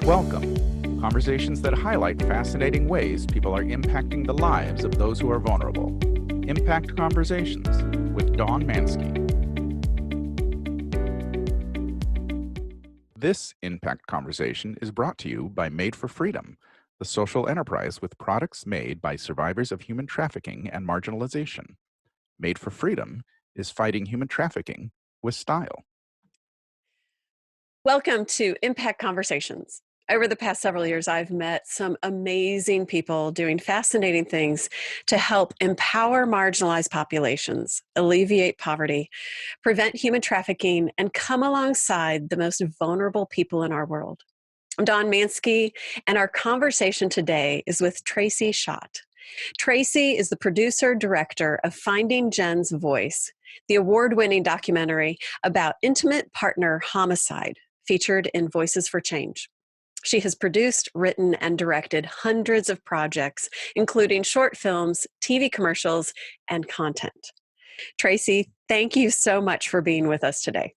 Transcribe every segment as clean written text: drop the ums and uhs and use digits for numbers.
Welcome. Conversations that highlight fascinating ways people are impacting the lives of those who are vulnerable. Impact Conversations with Dawn Mansky. This Impact Conversation is brought to you by Made for Freedom, the social enterprise with products made by survivors of human trafficking and marginalization. Made for Freedom is fighting human trafficking with style. Welcome to Impact Conversations. Over the past several years, I've met some amazing people doing fascinating things to help empower marginalized populations, alleviate poverty, prevent human trafficking, and come alongside the most vulnerable people in our world. I'm Dawn Mansky, and our conversation today is with Tracy Schott. Tracy is the producer-director of Finding Jenn's Voice, the award-winning documentary about intimate partner homicide, featured in Voices for Change. She has produced, written, and directed hundreds of projects, including short films, TV commercials, and content. Tracy, thank you so much for being with us today.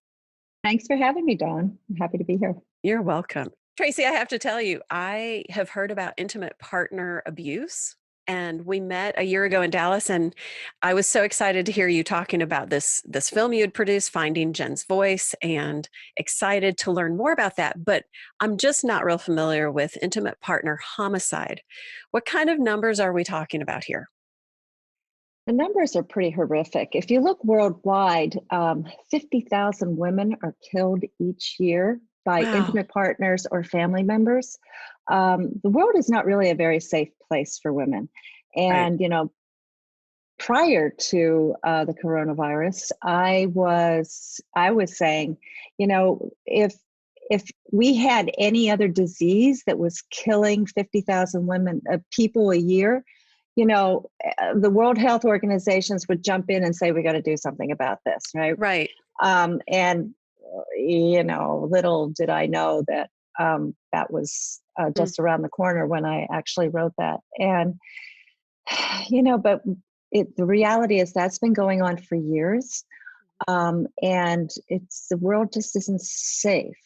Thanks for having me, Dawn. I'm happy to be here. You're welcome. Tracy, I have to tell you, I have heard about intimate partner abuse. And we met a year ago in Dallas, and I was so excited to hear you talking about this film you had produced, Finding Jenn's Voice, and excited to learn more about that. But I'm just not real familiar with intimate partner homicide. What kind of numbers are we talking about here? The numbers are pretty horrific. If you look worldwide, 50,000 women are killed each year by intimate partners or family members. The world is not really a very safe place for women. And, Right. Prior to the coronavirus, I was saying, if we had any other disease that was killing 50,000 women, people a year, the World Health Organizations would jump in and say, we got to do something about this, right? Right. And little did I know that that was just around the corner when I actually wrote that. And, but the reality is that's been going on for years. And the world just isn't safe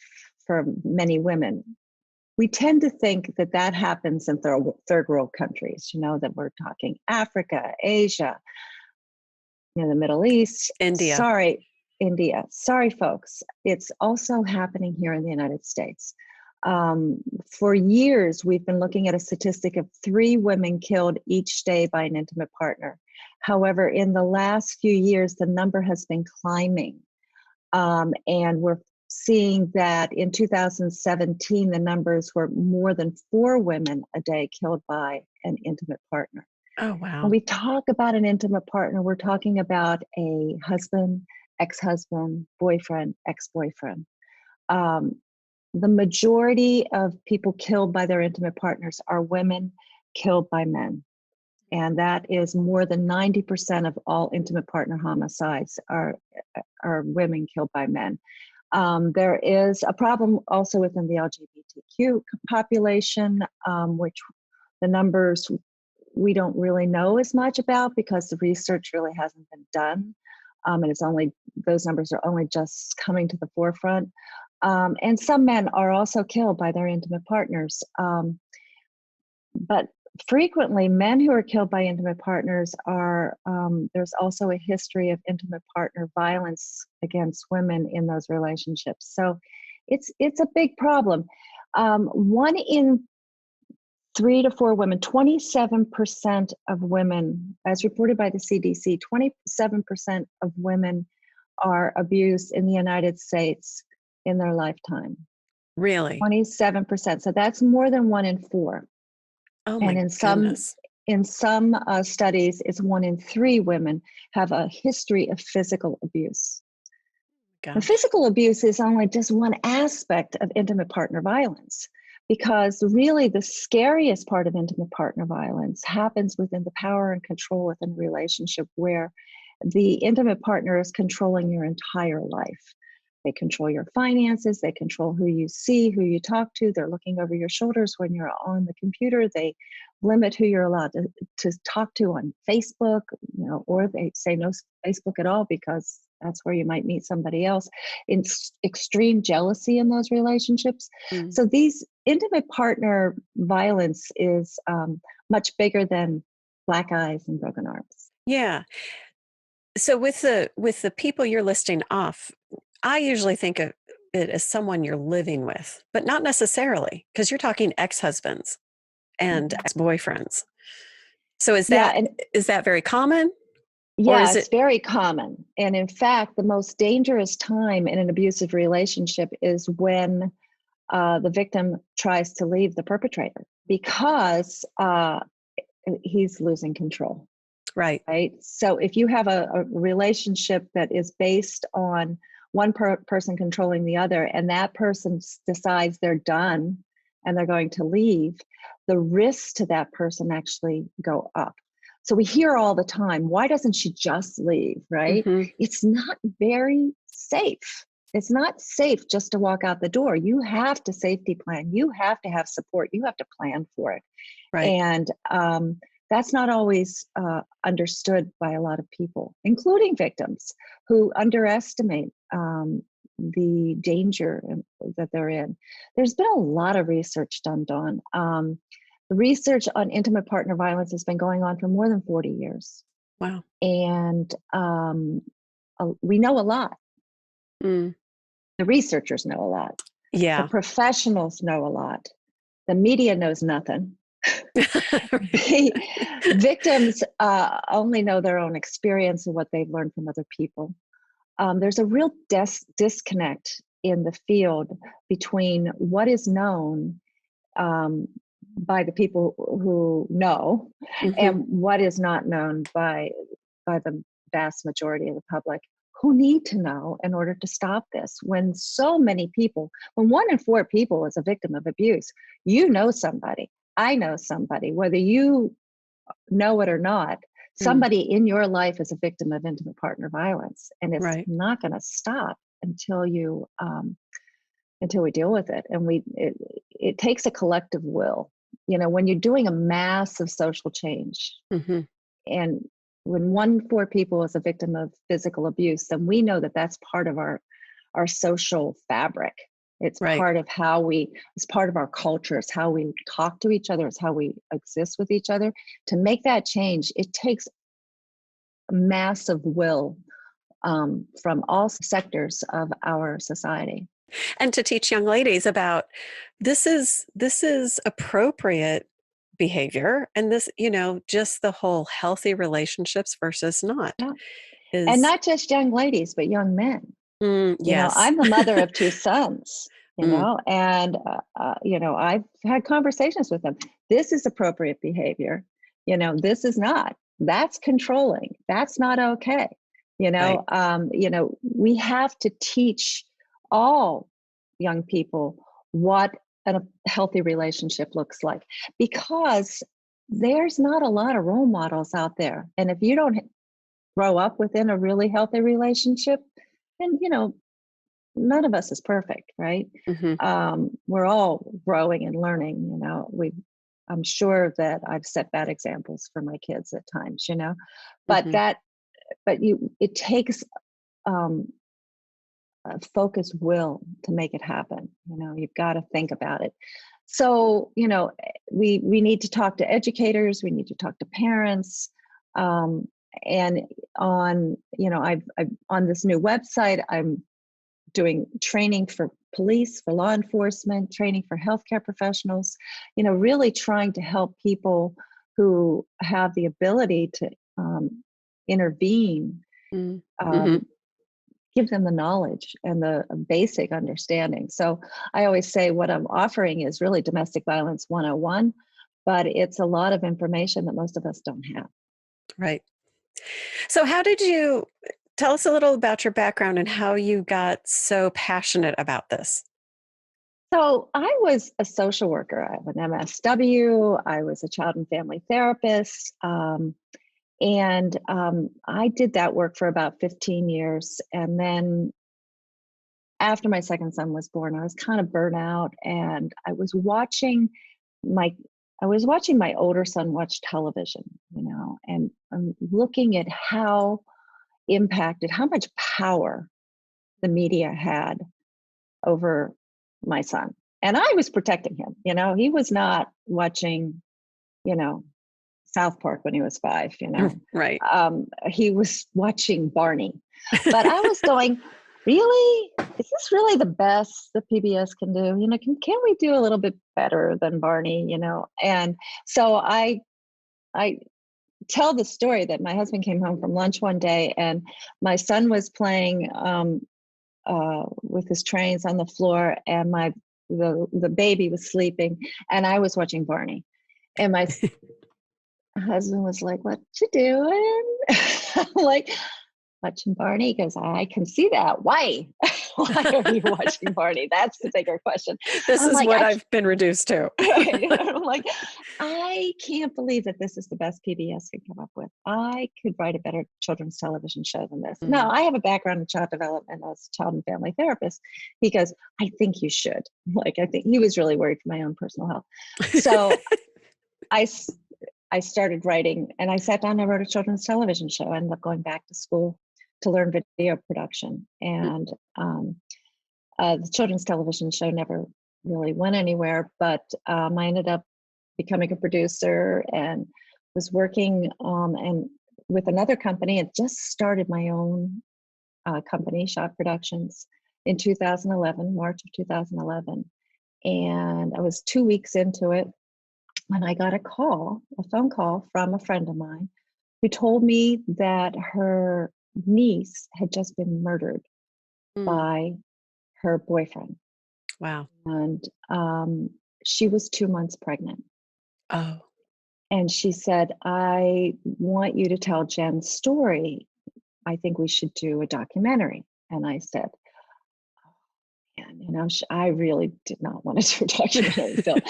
for many women. We tend to think that happens in third world countries, that we're talking Africa, Asia, the Middle East. India. India. Sorry, folks. It's also happening here in the United States. For years, we've been looking at a statistic of 3 women killed each day by an intimate partner. However, in the last few years, the number has been climbing. And we're seeing that in 2017, the numbers were more than 4 women a day killed by an intimate partner. Oh, wow. When we talk about an intimate partner, we're talking about a husband, ex-husband, boyfriend, ex-boyfriend. The majority of people killed by their intimate partners are women killed by men. And that is more than 90% of all intimate partner homicides are women killed by men. There is a problem also within the LGBTQ population, which the numbers we don't really know as much about because the research really hasn't been done. And those numbers are only just coming to the forefront. And some men are also killed by their intimate partners. But frequently, men who are killed by intimate partners there's also a history of intimate partner violence against women in those relationships. So it's a big problem. 1 in 3 to 4 women, 27% of women, as reported by the CDC, 27% of women are abused in the United States in their lifetime. Really? 27%. So that's more than 1 in 4. Oh, my And goodness. in some studies, it's 1 in 3 women have a history of physical abuse. The physical abuse is only just one aspect of intimate partner violence, because really the scariest part of intimate partner violence happens within the power and control within a relationship where the intimate partner is controlling your entire life. They control your finances, they control who you see, who you talk to, they're looking over your shoulders when you're on the computer, they limit who you're allowed to talk to on Facebook, or they say no Facebook at all because That's where you might meet somebody else. In extreme jealousy in those relationships. Mm. So these intimate partner violence is much bigger than black eyes and broken arms. Yeah. So with the people you're listing off, I usually think of it as someone you're living with, but not necessarily, because you're talking ex-husbands and Mhm. ex-boyfriends. So Yeah, and is that very common, or yeah, is it's it very common. And in fact, the most dangerous time in an abusive relationship is when the victim tries to leave the perpetrator because he's losing control, right? right? So if you have a relationship that is based on one person controlling the other, and that person decides they're done and they're going to leave, the risks to that person actually go up. So we hear all the time, why doesn't she just leave, right? Hmm. It's not very safe. It's not safe just to walk out the door. You have to safety plan. You have to have support. You have to plan for it. Right. And that's not always understood by a lot of people, including victims who underestimate the danger that they're in. There's been a lot of research done, Dawn. The research on intimate partner violence has been going on for more than 40 years. Wow. And we know a lot. Mm. The researchers know a lot. The Yeah. professionals know a lot. The media knows nothing. Right. The victims only know their own experience and what they've learned from other people. There's a real disconnect in the field between what is known by the people who know Hmm. and what is not known by the vast majority of the public who need to know in order to stop this. When so many people, when 1 in 4 people is a victim of abuse, you know somebody. I know somebody, whether you know it or not, Mm. somebody in your life is a victim of intimate partner violence, and it's Right. not going to stop until we deal with it. And it takes a collective will. You know, when you're doing a massive social change, Hmm. and when 1 in 4 people is a victim of physical abuse, then we know that that's part of our social fabric. It's Right. part of it's part of our culture. It's how we talk to each other. It's how we exist with each other. To make that change, it takes massive will from all sectors of our society. And to teach young ladies about this is appropriate behavior, and this, just the whole healthy relationships versus not Yeah. And is. not just young ladies, but young men. You know, Yes. I'm the mother of 2 sons, Mm. and, I've had conversations with them. This is appropriate behavior. This is not. That's controlling. That's not okay. Right. We have to teach all young people what a healthy relationship looks like, because there's not a lot of role models out there. And if you don't grow up within a really healthy relationship, then none of us is perfect, right? Hmm. We're all growing and learning. I'm sure that I've set bad examples for my kids at times, but Hmm. it takes um, a focused will to make it happen. You've got to think about it. So, we need to talk to educators. We need to talk to parents. Um, and I've on this new website, I'm doing training for police, for law enforcement, training for healthcare professionals, really trying to help people who have the ability to intervene, Mm-hmm. um, give them the knowledge and the basic understanding. So I always say what I'm offering is really domestic violence 101, but it's a lot of information that most of us don't have. Right. So, how did you tell us a little about your background and how you got so passionate about this? So I was a social worker. I have an MSW. I was a child and family therapist. And I did that work for about 15 years. And then after my second son was born, I was kind of burnt out, and my I was watching my older son watch television, and I'm looking at how impacted, how much power the media had over my son. And I was protecting him. He was not watching, you know, South Park when he was 5, Right. He was watching Barney. But I was going, really? Is this really the best that PBS can do? Can we do a little bit better than Barney, And so I tell the story that my husband came home from lunch one day and my son was playing with his trains on the floor, and the baby was sleeping, and I was watching Barney. And my husband was like, "What you doing?" I'm like, "Watching Barney." He goes, "I can see that. Why? Why are you watching Barney?" That's the bigger question. This I'm is like, what I've been reduced to. Right. I'm like, I can't believe that this is the best PBS could come up with. I could write a better children's television show than this. Now, I have a background in child development as a child and family therapist. He goes, "I think you should." I think he was really worried for my own personal health. So I started writing, and I sat down and I wrote a children's television show. I ended up going back to school to learn video production. And the children's television show never really went anywhere, but I ended up becoming a producer and was working and with another company and just started my own company, Schott Productions, in 2011, March of 2011. And I was 2 weeks into it when I got a phone call from a friend of mine who told me that her niece had just been murdered by her boyfriend. Wow. And she was 2 months pregnant. Oh. And she said, "I want you to tell Jenn's story. I think we should do a documentary." And I said, "Man, I really did not want to do a documentary film."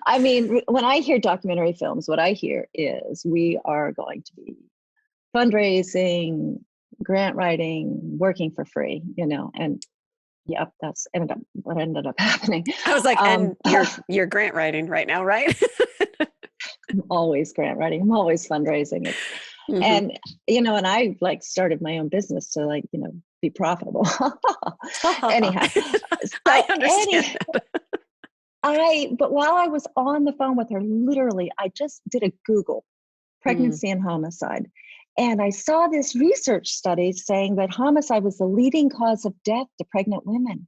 I mean, when I hear documentary films, what I hear is we are going to be fundraising, grant writing, working for free, and yep, that's what ended up happening. I was like, and you're grant writing right now, right? I'm always grant writing. I'm always fundraising. And, and I started my own business to be profitable. Anyhow. I understand But while I was on the phone with her, literally, I just did a Google pregnancy and homicide. And I saw this research study saying that homicide was the leading cause of death to pregnant women.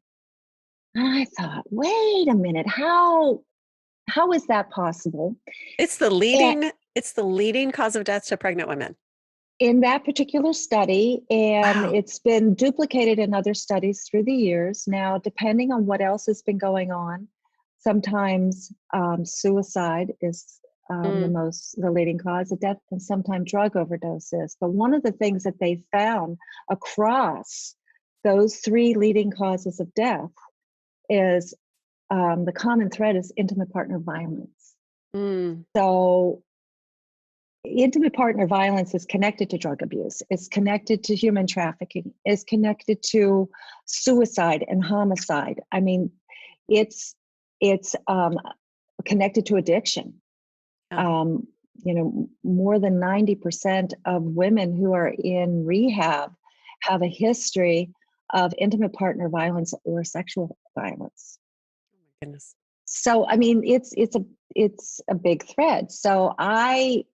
And I thought, wait a minute, how is that possible? It's the leading cause of death to pregnant women. In that particular study, and it's been duplicated in other studies through the years. Now, depending on what else has been going on, sometimes suicide is the leading cause of death, and sometimes drug overdoses. But one of the things that they found across those 3 leading causes of death is the common thread is intimate partner violence. So intimate partner violence is connected to drug abuse. It's connected to human trafficking. It's connected to suicide and homicide. I mean, it's connected to addiction. More than 90% of women who are in rehab have a history of intimate partner violence or sexual violence. Oh my goodness. So, I mean, it's a big thread. So I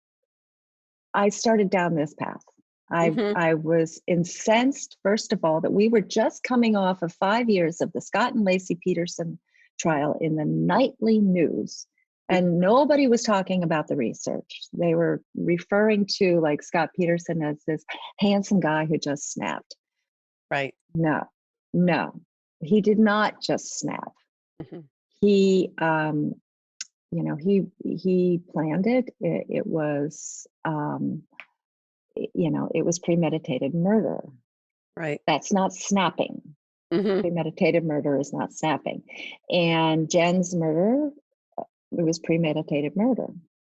started down this path. I was incensed, first of all, that we were just coming off of 5 years of the Scott and Lacey Peterson trial in the nightly news. And nobody was talking about the research. They were referring to Scott Peterson as this handsome guy who just snapped. Right. No, he did not just snap. He, he planned it. It was, it was premeditated murder. Right. That's not snapping. Premeditated murder is not snapping. And Jenn's murder, it was premeditated murder.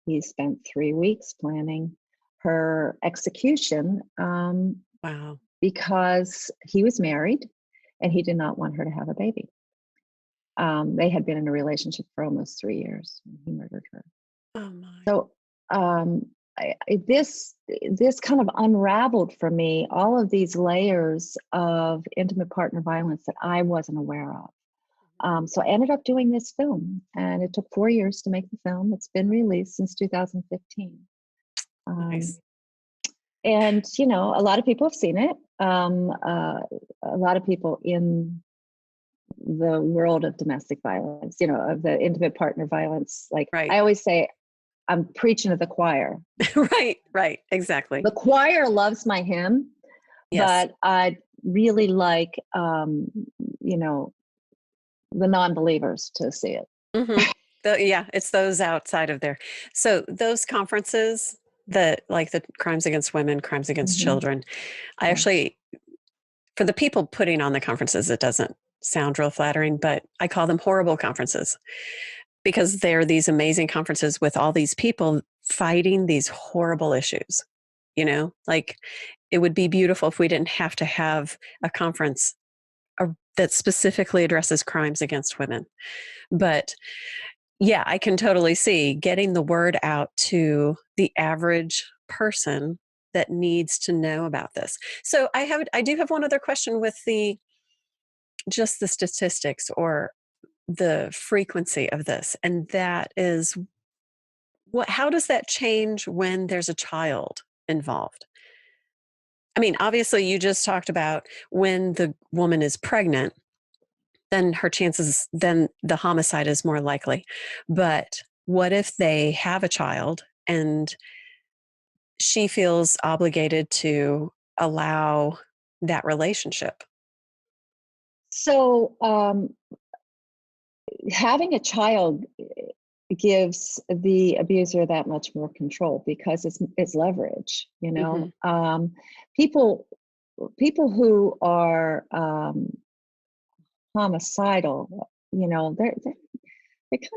He spent 3 weeks planning her execution. Wow. Because he was married and he did not want her to have a baby. They had been in a relationship for almost 3 years. And he murdered her. Oh my. So this kind of unraveled for me all of these layers of intimate partner violence that I wasn't aware of. So I ended up doing this film, and it took 4 years to make the film. It's been released since 2015. Nice. And, you know, a lot of people have seen it. A lot of people in the world of domestic violence, you know, of the intimate partner violence. Like Right. I always say, I'm preaching to the choir. Right. Exactly. The choir loves my hymn, Yes. but I really like, you know, the non-believers to see it. hmm yeah, it's those outside of there. So those conferences that like the crimes against women, crimes against Mhm. children, I Yeah. actually, for the people putting on the conferences, it doesn't sound real flattering, but I call them horrible conferences because they're these amazing conferences with all these people fighting these horrible issues. You know, like it would be beautiful if we didn't have to have a conference that specifically addresses crimes against women. But yeah, I can totally see getting the word out to the average person that needs to know about this. So I do have one other question with the just the statistics or the frequency of this, and that is what how does that change when there's a child involved? I mean, obviously you just talked about when the woman is pregnant, then her chances then the homicide is more likely. But what if they have a child and she feels obligated to allow that relationship? So having a child gives the abuser that much more control because it's leverage. You know, Mhm. people people who are homicidal, you know, they're kind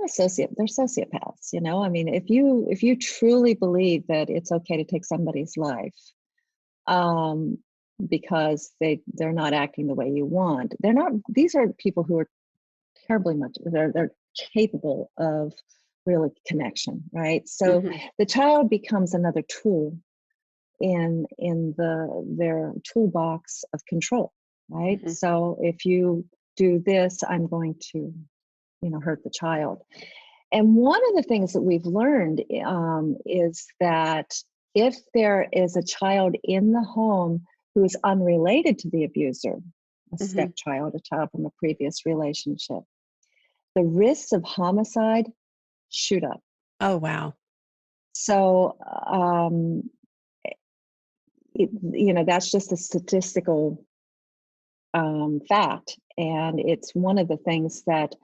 of they're sociopaths. You know, I mean, if you truly believe that it's okay to take somebody's life, um, because they're not acting the way you want, they're not. These are people who are terribly much. They're capable of really connection, right? So Mhm. the child becomes another tool in their toolbox of control, right? Mhm. So if you do this, I'm going to, you know, hurt the child. And one of the things that we've learned is that if there is a child in the home who is unrelated to the abuser, a Mhm. stepchild, a child from a previous relationship, the risks of homicide shoot up. Oh, wow. So, you know, that's just a statistical fact. And it's one of the things that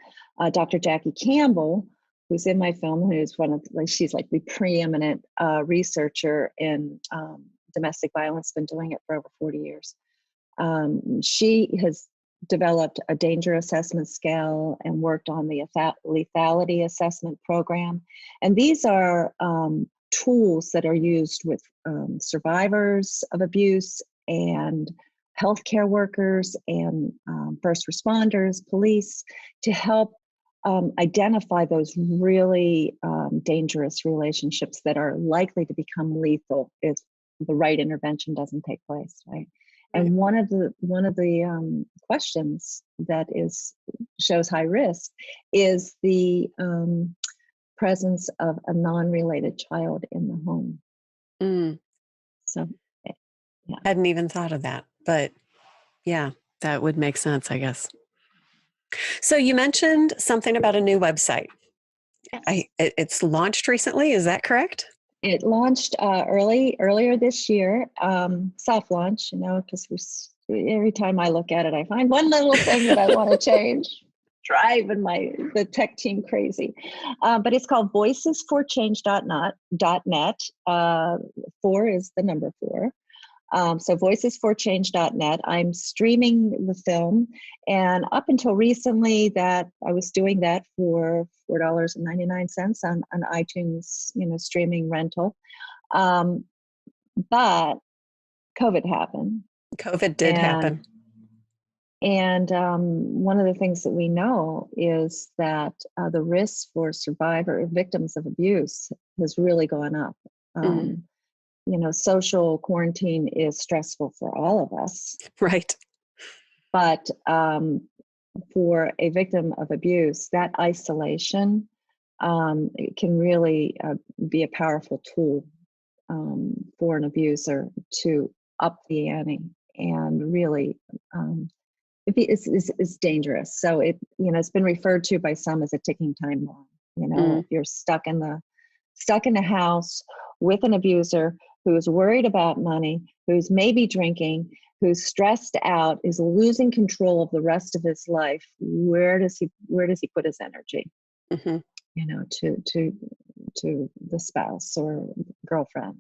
Dr. Jackie Campbell, who's in my film, who's one of, like, she's like the preeminent researcher in domestic violence, been doing it for over 40 years. She has developed a danger assessment scale and worked on the lethality assessment program. And these are tools that are used with survivors of abuse and healthcare workers and first responders, police, to help identify those really dangerous relationships that are likely to become lethal if the right intervention doesn't take place, right? Right. And one of the questions that is shows high risk is the presence of a non-related child in the home. Mm. So, eh, yeah. Hadn't even thought of that, but yeah, that would make sense, I guess. So you mentioned something about a new website. Yes. It's launched recently, is that correct? It launched earlier this year, soft launch, you know, because every time I look at it, I find one little thing that I want to change, driving the tech team crazy. But it's called voicesforchange.net. Four is the number four. So voicesforchange.net. I'm streaming the film, and up until recently, that I was doing that for $4.99 on iTunes, you know, streaming rental. Um, but COVID happened, COVID did and happen. one of the things that we know is that the risks for victims of abuse has really gone up. Mm. Social quarantine is stressful for all of us, Right. but for a victim of abuse, that isolation it can really be a powerful tool for an abuser to up the ante and really it's dangerous. So it's been referred to by some as a ticking time bomb. Mm. If you're stuck in the house with an abuser who's worried about money, who's maybe drinking, who's stressed out, is losing control of the rest of his life, where does he put his energy? Mm-hmm. To the spouse or girlfriend.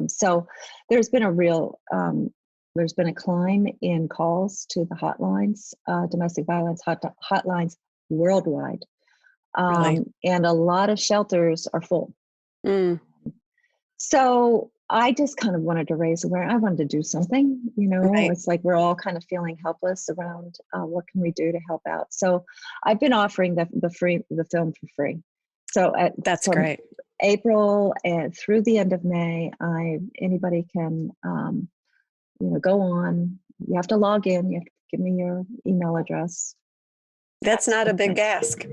So there's been a climb in calls to the hotlines, domestic violence hotlines worldwide. Really? And a lot of shelters are full. Mm. So I just kind of wanted to raise awareness. I wanted to do something, Right. It's like we're all kind of feeling helpless around what can we do to help out. So I've been offering the film for free. So That's from great. April and through the end of May, anybody can go on. You have to log in. You have to give me your email address. That's not a big ask.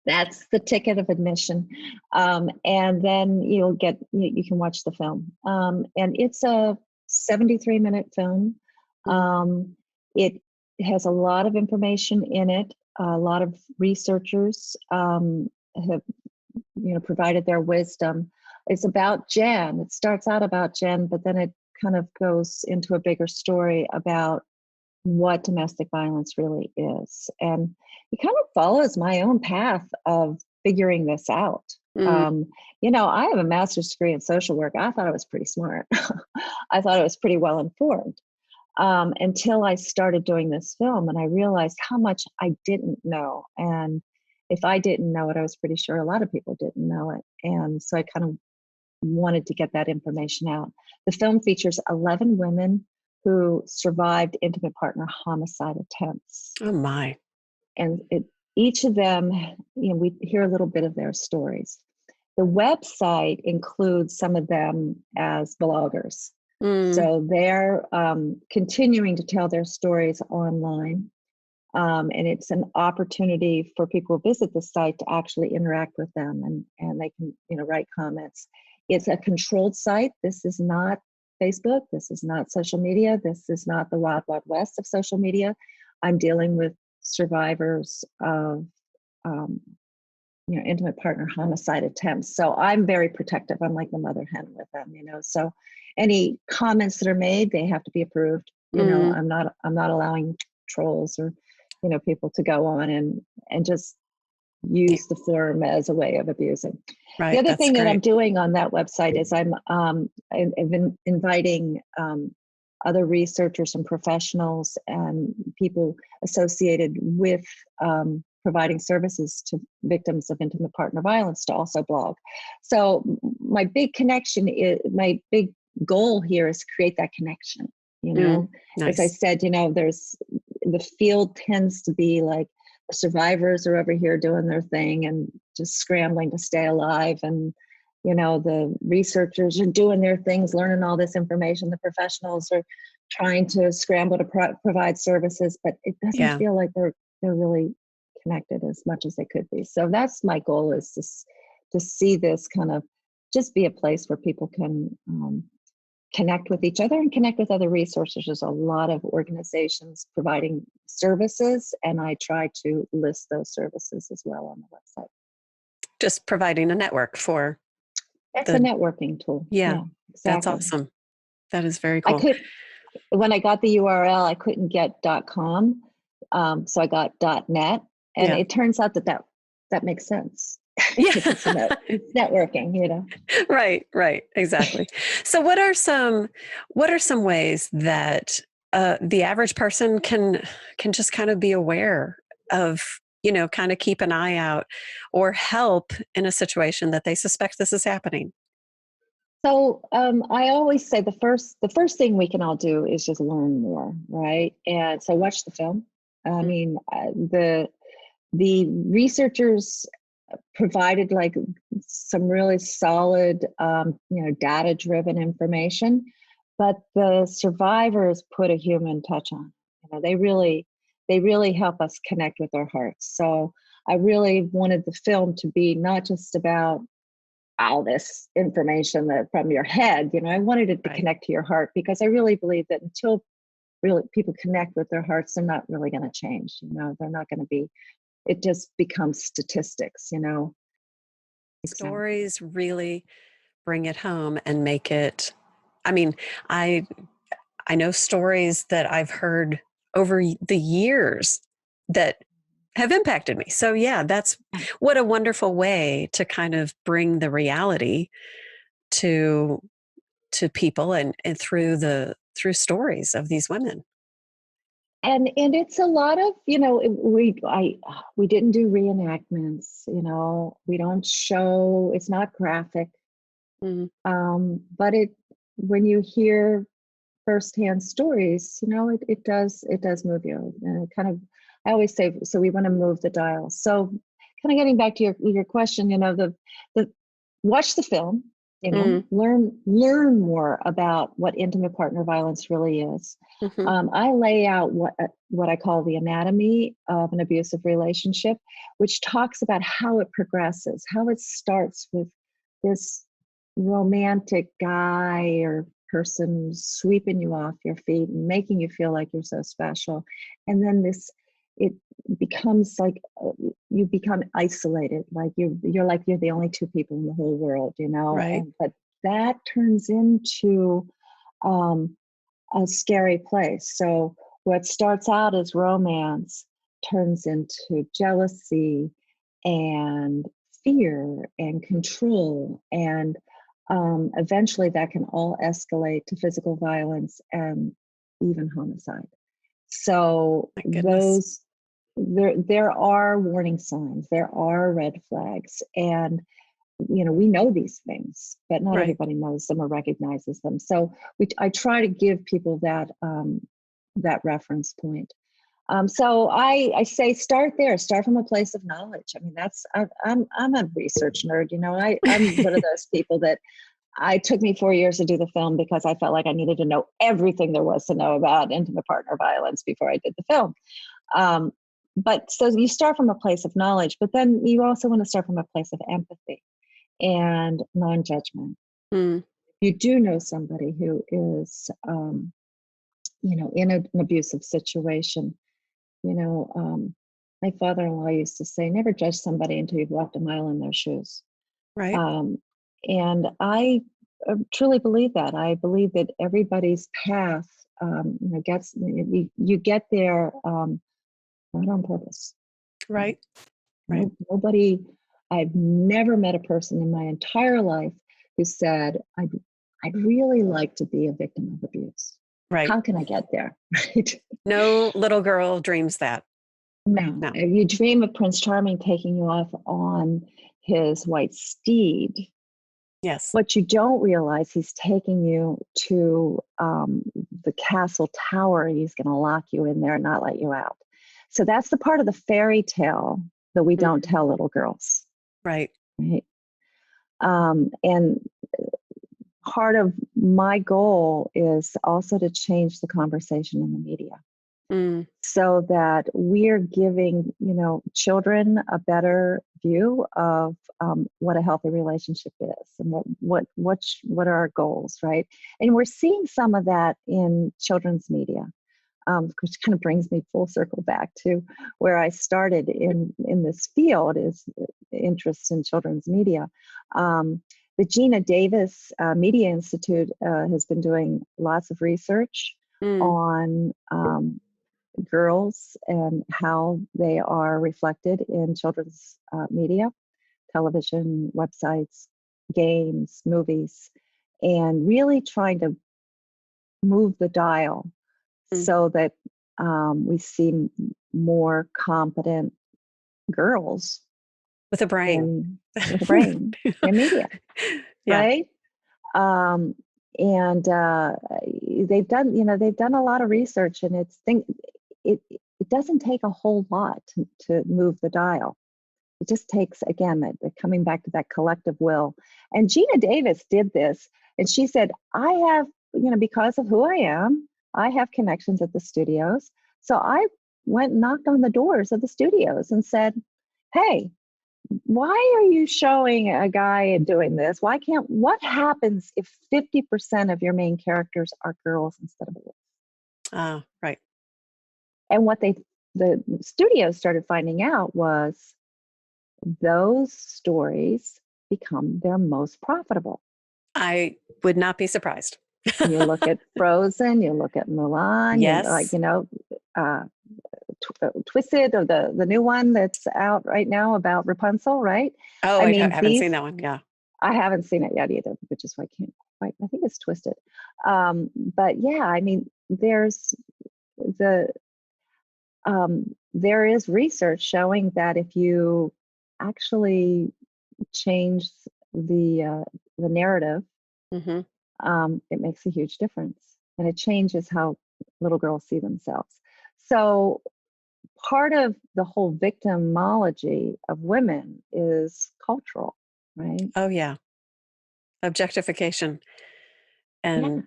That's the ticket of admission, and then you can watch the film. And it's a 73-minute film. It has a lot of information in it. A lot of researchers have provided their wisdom. It's about Jenn. It starts out about Jenn, but then it kind of goes into a bigger story about what domestic violence really is. And it kind of follows my own path of figuring this out. Mm. I have a master's degree in social work. I thought I was pretty smart. I thought I was pretty well informed until I started doing this film, and I realized how much I didn't know. And if I didn't know it, I was pretty sure a lot of people didn't know it. And so I kind of wanted to get that information out. The film features 11 women who survived intimate partner homicide attempts. Oh my. And each of them, we hear a little bit of their stories. The website includes some of them as bloggers. Mm. So they're continuing to tell their stories online. And it's an opportunity for people who visit the site to actually interact with them, and they can write comments. It's a controlled site. This is not Facebook. This is not social media. This is not the wild, wild west of social media. I'm dealing with survivors of intimate partner homicide attempts. So I'm very protective. I'm like the mother hen with them, So any comments that are made, they have to be approved. Mm. I'm not allowing trolls or people to go on and just use the forum as a way of abusing. Right. The other That's thing that great. I'm doing on that website is I've been inviting other researchers and professionals and people associated with providing services to victims of intimate partner violence to also blog. So my big goal here is to create that connection. Nice. As I said, there's the field tends to be like the survivors are over here doing their thing and just scrambling to stay alive, and the researchers are doing their things, learning all this information. The professionals are trying to scramble to provide services, but it doesn't feel like they're really connected as much as they could be. So that's my goal, is to see this kind of just be a place where people can connect with each other and connect with other resources. There's a lot of organizations providing services, and I try to list those services as well on the website. Just providing a network for it's a networking tool. Yeah, exactly. That's awesome. That is very cool. When I got the URL, I couldn't get .com, so I got .net, and it turns out that makes sense. Yeah. it's networking, Right, exactly. So what are some ways that the average person can just kind of be aware of, kind of keep an eye out or help in a situation that they suspect this is happening? So I always say the first thing we can all do is just learn more, right? And so watch the film. I mean, the researchers provided like some really solid, data-driven information, but the survivors put a human touch on. They really help us connect with our hearts. So I really wanted the film to be not just about all this information that from your head. I wanted it to connect to your heart, because I really believe that until really people connect with their hearts, they're not really going to change. They're not going to be. It just becomes statistics. Exactly. Stories really bring it home and make it. I mean, I know stories that I've heard over the years that have impacted me. So yeah, that's what a wonderful way to kind of bring the reality to people, and through stories of these women. And it's a lot of, we didn't do reenactments. We don't show. It's not graphic. Mhm. But when you hear firsthand stories, it does move you. And it kind of, I always say, so we want to move the dial. So kind of getting back to your question, the watch the film, Mm. learn more about what intimate partner violence really is. Mhm. I lay out what I call the anatomy of an abusive relationship, which talks about how it progresses, how it starts with this romantic guy or person sweeping you off your feet and making you feel like you're so special. And then it becomes like you become isolated, like you're the only two people in the whole world, Right. but that turns into a scary place. So what starts out as romance turns into jealousy and fear and control, and eventually that can all escalate to physical violence and even homicide. So My goodness. there are warning signs, there are red flags, and we know these things, but not Right. everybody knows them or recognizes them. So I try to give people that reference point. So I say start there. Start from a place of knowledge. I mean, I'm a research nerd. I'm one of those people that it took me 4 years to do the film because I felt like I needed to know everything there was to know about intimate partner violence before I did the film. Um, but so you start from a place of knowledge, but then you also want to start from a place of empathy and non-judgment. Mm. You do know somebody who is, in an abusive situation. My father-in-law used to say, "Never judge somebody until you've walked a mile in their shoes." Right. Um, and I truly believe that. I believe that everybody's path, gets you get there not on purpose. Right. Right. Nobody. I've never met a person in my entire life who said, "I'd really like to be a victim of abuse. Right. How can I get there?" Right? No little girl dreams that. No, No. if you dream of Prince Charming taking you off on his white steed, Yes. what you don't realize, he's taking you to the castle tower. He's going to lock you in there and not let you out. So that's the part of the fairy tale that we don't Mhm. tell little girls, Right. right? And part of my goal is also to change the conversation in the media, Mm. so that we're giving children a better view of what a healthy relationship is and what are our goals, right? And we're seeing some of that in children's media, which kind of brings me full circle back to where I started in this field, is interest in children's media. The Gina Davis Media Institute has been doing lots of research Mm. on girls and how they are reflected in children's media, television, websites, games, movies, and really trying to move the dial Mm. so that we see more competent girls With a brain. in with a brain in media, Yeah. right? Um, and they've done a lot of research, and it doesn't take a whole lot to move the dial. It just takes, again, that coming back to that collective will. And Gina Davis did this, and she said, I have, because of who I am, I have connections at the studios. So I went and knocked on the doors of the studios and said, hey, why are you showing a guy and doing this? What happens if 50% of your main characters are girls instead of boys? Right. And what the studios started finding out was those stories become their most profitable. I would not be surprised. You look at Frozen, you look at Mulan, yes. Twisted, or the new one that's out right now about Rapunzel, right? Oh, I haven't seen that one. Yeah. I haven't seen it yet either, which is why I can't quite, I think it's Twisted. But yeah, I mean, there is research showing that if you actually change the narrative, it makes a huge difference, and it changes how little girls see themselves. So part of the whole victimology of women is cultural, right? Oh, yeah. Objectification. And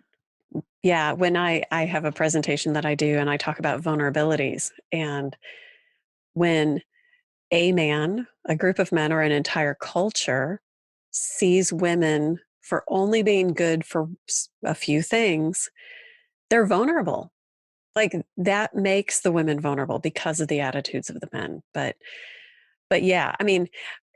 yeah, when I have a presentation that I do and I talk about vulnerabilities, and when a group of men or an entire culture sees women for only being good for a few things, they're vulnerable. Like, that makes the women vulnerable because of the attitudes of the men. But yeah, I mean,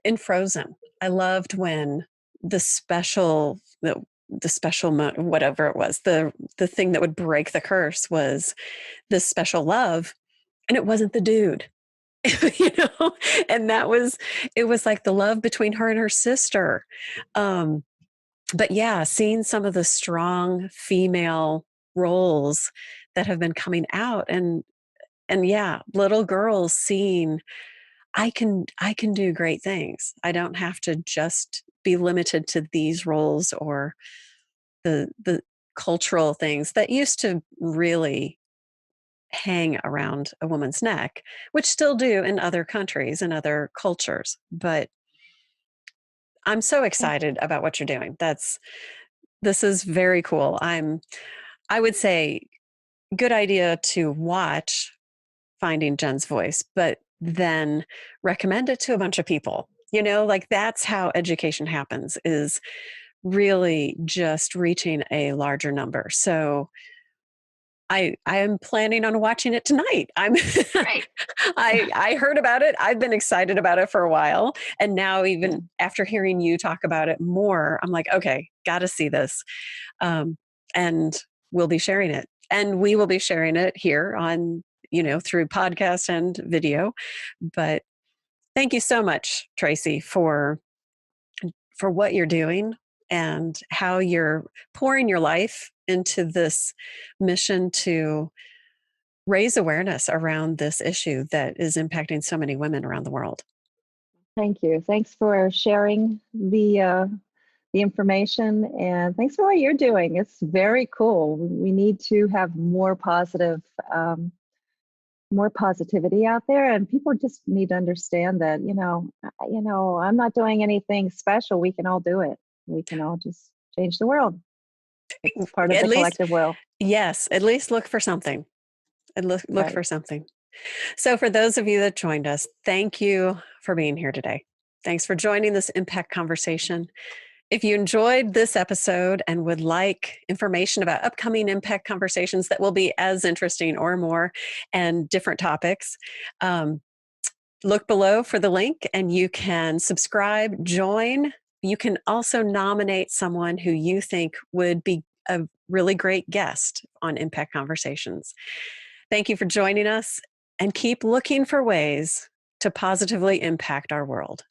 in Frozen, I loved when the special whatever it was, the thing that would break the curse was the special love, and it wasn't the dude. And it was like the love between her and her sister. But yeah, seeing some of the strong female roles that have been coming out, and yeah, little girls seeing, I can do great things. I don't have to just be limited to these roles or the cultural things that used to really hang around a woman's neck, which still do in other countries and other cultures. But I'm so excited about what you're doing. This is very cool. I would say good idea to watch Finding Jenn's Voice, but then recommend it to a bunch of people. Like, that's how education happens, is really just reaching a larger number. So I am planning on watching it tonight. Great. I heard about it. I've been excited about it for a while. And now, even after hearing you talk about it more, I'm like, okay, got to see this. And we'll be sharing it. And we will be sharing it here on, through podcast and video. But thank you so much, Tracy, for what you're doing and how you're pouring your life into this mission to raise awareness around this issue that is impacting so many women around the world. Thank you. Thanks for sharing the information, and thanks for what you're doing. It's very cool. We need to have more positivity out there, and people just need to understand that, I'm not doing anything special. We can all do it. We can all just change the world. It's part of the collective will. Yes, at least look for something. And look Right. for something. So for those of you that joined us, thank you for being here today. Thanks for joining this Impact Conversation. If you enjoyed this episode and would like information about upcoming Impact Conversations that will be as interesting or more and different topics, look below for the link and you can subscribe, join. You can also nominate someone who you think would be a really great guest on Impact Conversations. Thank you for joining us, and keep looking for ways to positively impact our world.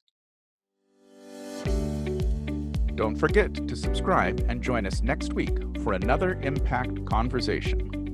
Don't forget to subscribe and join us next week for another Impact Conversation.